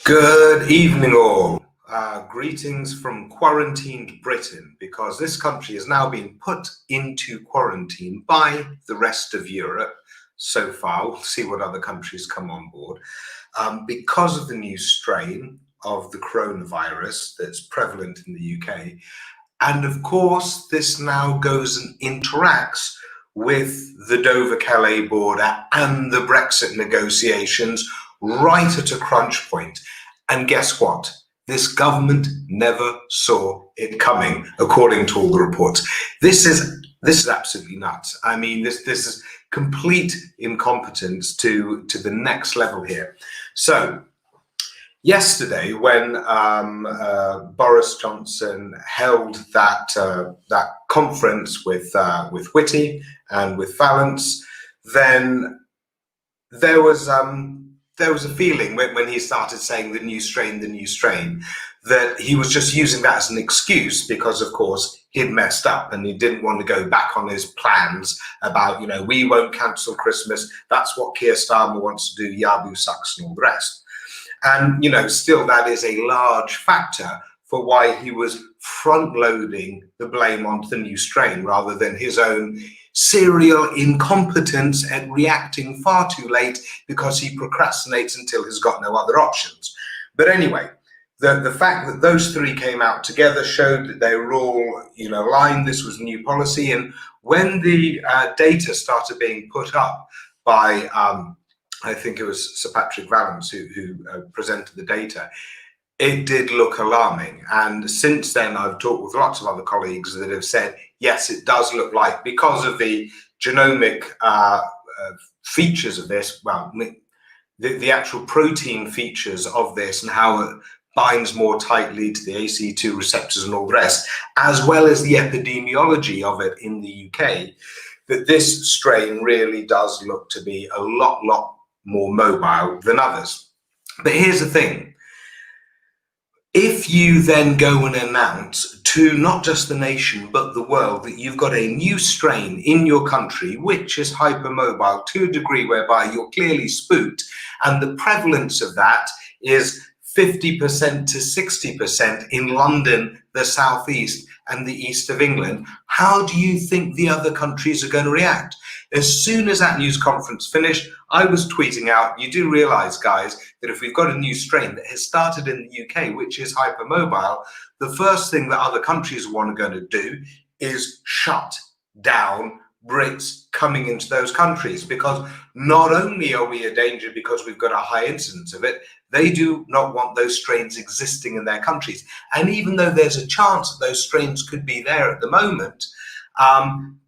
Good evening, all. Greetings from quarantined Britain, because this country has now been put into quarantine by the rest of Europe so far. We'll see what other countries come on board because of the new strain of the coronavirus that's prevalent in the UK. And of course, this now goes and interacts with the Dover-Calais border and the Brexit negotiations right at a crunch point. And guess what? This government never saw it coming, according to all the reports. This is absolutely nuts. I mean, this is complete incompetence to the next level here. So yesterday, when Boris Johnson held that conference with Whitty and with Valence, then there was a feeling when he started saying the new strain, that he was just using that as an excuse because, of course, he'd messed up and he didn't want to go back on his plans about, we won't cancel Christmas. That's what Keir Starmer wants to do, Yabu sucks and all the rest. And, still that is a large factor for why he was front-loading the blame onto the new strain rather than his own serial incompetence at reacting far too late because he procrastinates until he's got no other options. But anyway, the fact that those three came out together showed that they were all, aligned. This was new policy. And when the data started being put up by, I think it was Sir Patrick Vallance who presented the data, it did look alarming. And since then, I've talked with lots of other colleagues that have said, yes, it does look like, because of the genomic features of this, well, the actual protein features of this and how it binds more tightly to the ACE2 receptors and all the rest, as well as the epidemiology of it in the UK, that this strain really does look to be a lot more mobile than others. But here's the thing. If you then go and announce to not just the nation, but the world, that you've got a new strain in your country, which is hypermobile to a degree whereby you're clearly spooked, and the prevalence of that is 50% to 60% in London, the southeast, and the east of England, how do you think the other countries are going to react? As soon as that news conference finished, I was tweeting out, you do realize, guys, that if we've got a new strain that has started in the UK, which is hypermobile, the first thing that other countries are going to do is shut down Brits coming into those countries, because not only are we a danger because we've got a high incidence of it, they do not want those strains existing in their countries. And even though there's a chance that those strains could be there at the moment,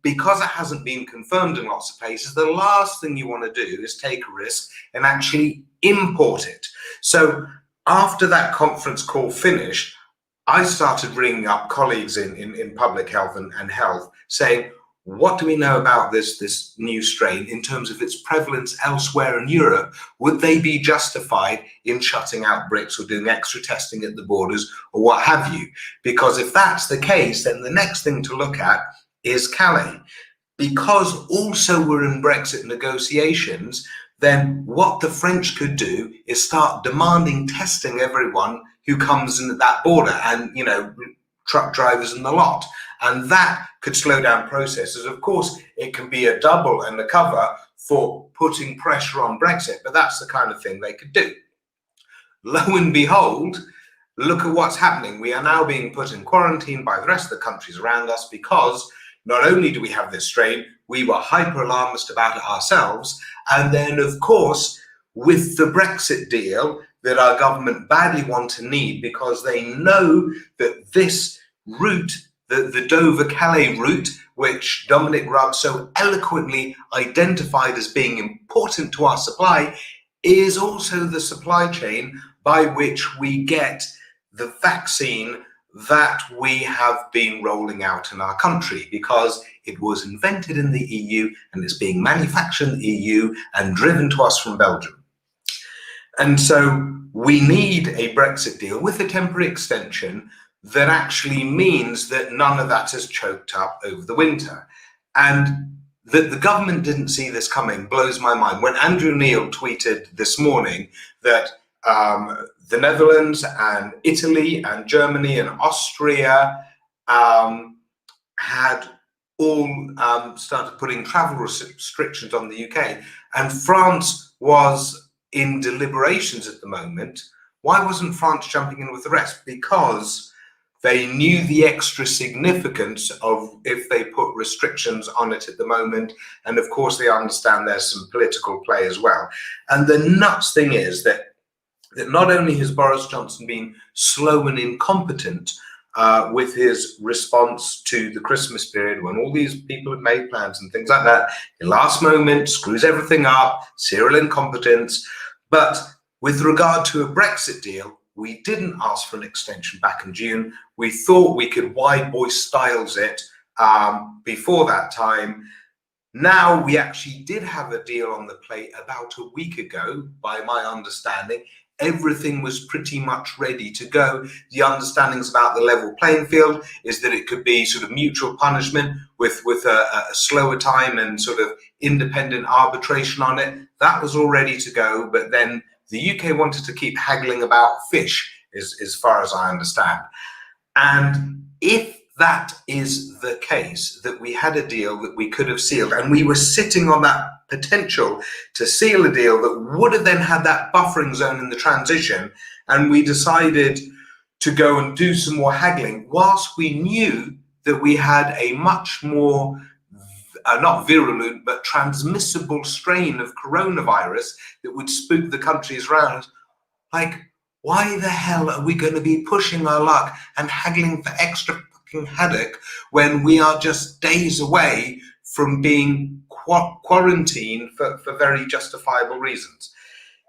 because it hasn't been confirmed in lots of places, the last thing you want to do is take a risk and actually import it. So after that conference call finished, I started ringing up colleagues in public health and health saying, what do we know about this new strain in terms of its prevalence elsewhere in Europe? Would they be justified in shutting out Brits or doing extra testing at the borders or what have you? Because if that's the case, then the next thing to look at is Calais. Because also we're in Brexit negotiations, then what the French could do is start demanding testing everyone who comes in at that border, and truck drivers and the lot. And that could slow down processes. Of course, it can be a double and a cover for putting pressure on Brexit, but that's the kind of thing they could do. Lo and behold, look at what's happening. We are now being put in quarantine by the rest of the countries around us because not only do we have this strain, we were hyper alarmist about it ourselves. And then, of course, with the Brexit deal that our government badly want and need, because they know that this route, the Dover-Calais route, which Dominic Raab so eloquently identified as being important to our supply, is also the supply chain by which we get the vaccine that we have been rolling out in our country, because it was invented in the EU and is being manufactured in the EU and driven to us from Belgium. And so we need a Brexit deal with a temporary extension that actually means that none of that is choked up over the winter. And that the government didn't see this coming blows my mind. When Andrew Neil tweeted this morning that the Netherlands and Italy and Germany and Austria had all started putting travel restrictions on the UK, and France was in deliberations at the moment. Why wasn't France jumping in with the rest? Because they knew the extra significance of if they put restrictions on it at the moment. And of course, they understand there's some political play as well. And the nuts thing is that not only has Boris Johnson been slow and incompetent with his response to the Christmas period, when all these people have made plans and things like that, the last moment screws everything up, serial incompetence. But with regard to a Brexit deal, we didn't ask for an extension back in June. We thought we could wide boy styles it before that time. Now we actually did have a deal on the plate about a week ago, by my understanding. Everything was pretty much ready to go. The understandings about the level playing field is that it could be sort of mutual punishment with a slower time and sort of independent arbitration on it. That was all ready to go, but then the UK wanted to keep haggling about fish, as far as I understand. And if that is the case, that we had a deal that we could have sealed, and we were sitting on that potential to seal a deal that would have then had that buffering zone in the transition, and we decided to go and do some more haggling, whilst we knew that we had a much more not virulent, but transmissible strain of coronavirus that would spook the countries around. Like, why the hell are we going to be pushing our luck and haggling for extra fucking haddock when we are just days away from being quarantined for very justifiable reasons?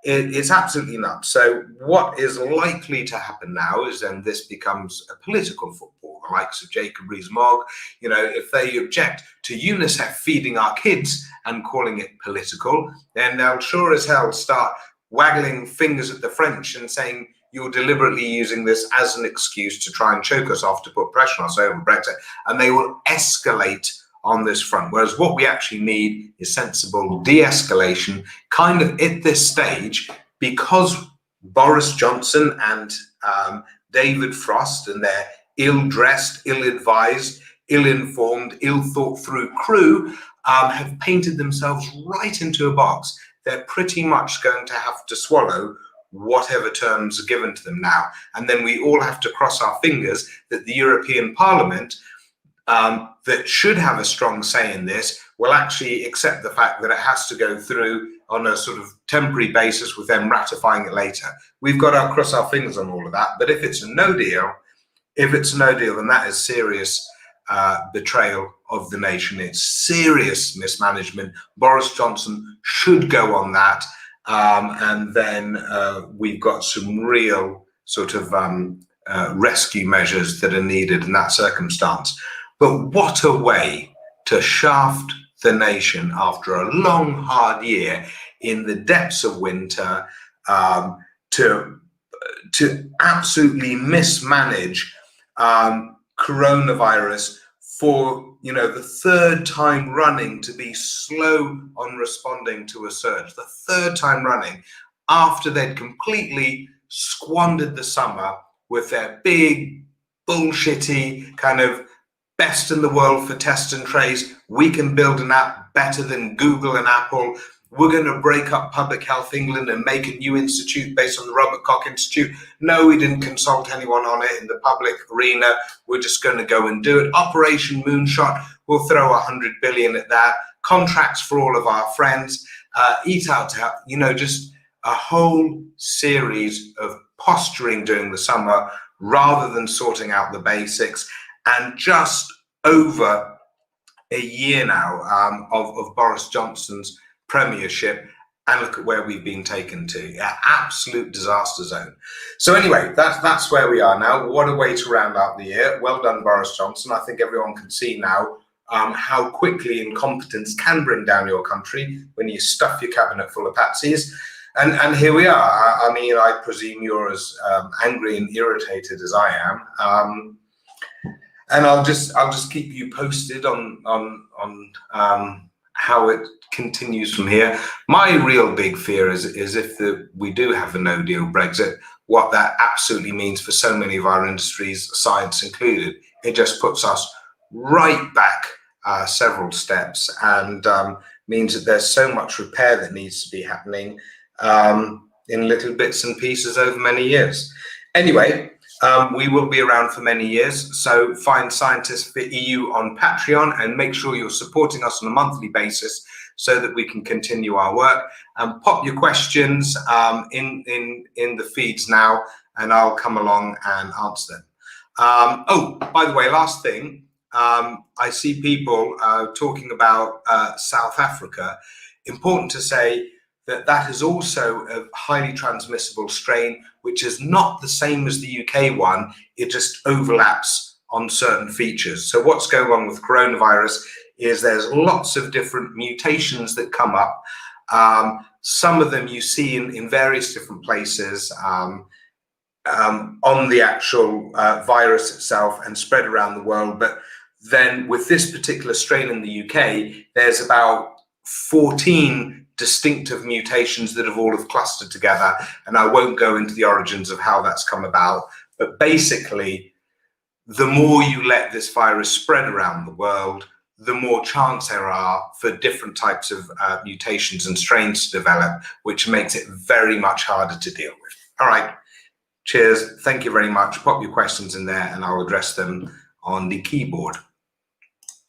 It's absolutely nuts. So what is likely to happen now is then this becomes a political football. The likes of Jacob Rees-Mogg, you know, if they object to UNICEF feeding our kids and calling it political, then they'll sure as hell start waggling fingers at the French and saying you're deliberately using this as an excuse to try and choke us off, to put pressure on us over Brexit, and they will escalate on this front. Whereas what we actually need is sensible de-escalation, kind of at this stage, because Boris Johnson and David Frost and their ill-dressed, ill-advised, ill-informed, ill-thought-through crew have painted themselves right into a box. They're pretty much going to have to swallow whatever terms are given to them now. And then we all have to cross our fingers that the European Parliament, that should have a strong say in this, will actually accept the fact that it has to go through on a sort of temporary basis with them ratifying it later. We've got to cross our fingers on all of that. But if it's a no deal, then that is serious betrayal of the nation. It's serious mismanagement. Boris Johnson should go on that. And then we've got some real sort of rescue measures that are needed in that circumstance. But what a way to shaft the nation after a long, hard year in the depths of winter, to absolutely mismanage coronavirus for, you know, the third time running, to be slow on responding to a surge, the third time running, after they'd completely squandered the summer with their big bullshitty kind of best in the world for test and trace. We can build an app better than Google and Apple. We're going to break up Public Health England and make a new institute based on the Robert Koch Institute. No, we didn't consult anyone on it in the public arena. We're just going to go and do it. Operation Moonshot, we'll throw 100 billion at that. Contracts for all of our friends. Eat out, you know, just a whole series of posturing during the summer rather than sorting out the basics. And just over a year now of Boris Johnson's premiership, and look at where we've been taken to. Absolute disaster zone. So anyway, that's where we are now. What a way to round out the year. Well done, Boris Johnson. I think everyone can see now how quickly incompetence can bring down your country when you stuff your cabinet full of patsies. And here we are. I mean, I presume you're as angry and irritated as I am. And I'll just keep you posted on how it continues from here. My real big fear is if we do have a no-deal Brexit, what that absolutely means for so many of our industries, science included. It just puts us right back several steps, and means that there's so much repair that needs to be happening in little bits and pieces over many years. Anyway, we will be around for many years, so find Scientists for EU on Patreon and make sure you're supporting us on a monthly basis so that we can continue our work. And pop your questions in the feeds now, and I'll come along and answer them. Oh, by the way, last thing, I see people talking about South Africa. Important to say that that is also a highly transmissible strain, which is not the same as the UK one. It just overlaps on certain features. So what's going on with coronavirus is there's lots of different mutations that come up. Some of them you see in various different places on the actual virus itself and spread around the world. But then with this particular strain in the UK, there's about 14 distinctive mutations that have all clustered together, and I won't go into the origins of how that's come about, but basically the more you let this virus spread around the world, the more chance there are for different types of mutations and strains to develop, which makes it very much harder to deal with. All right, cheers, thank you very much. Pop your questions in there and I'll address them on the keyboard.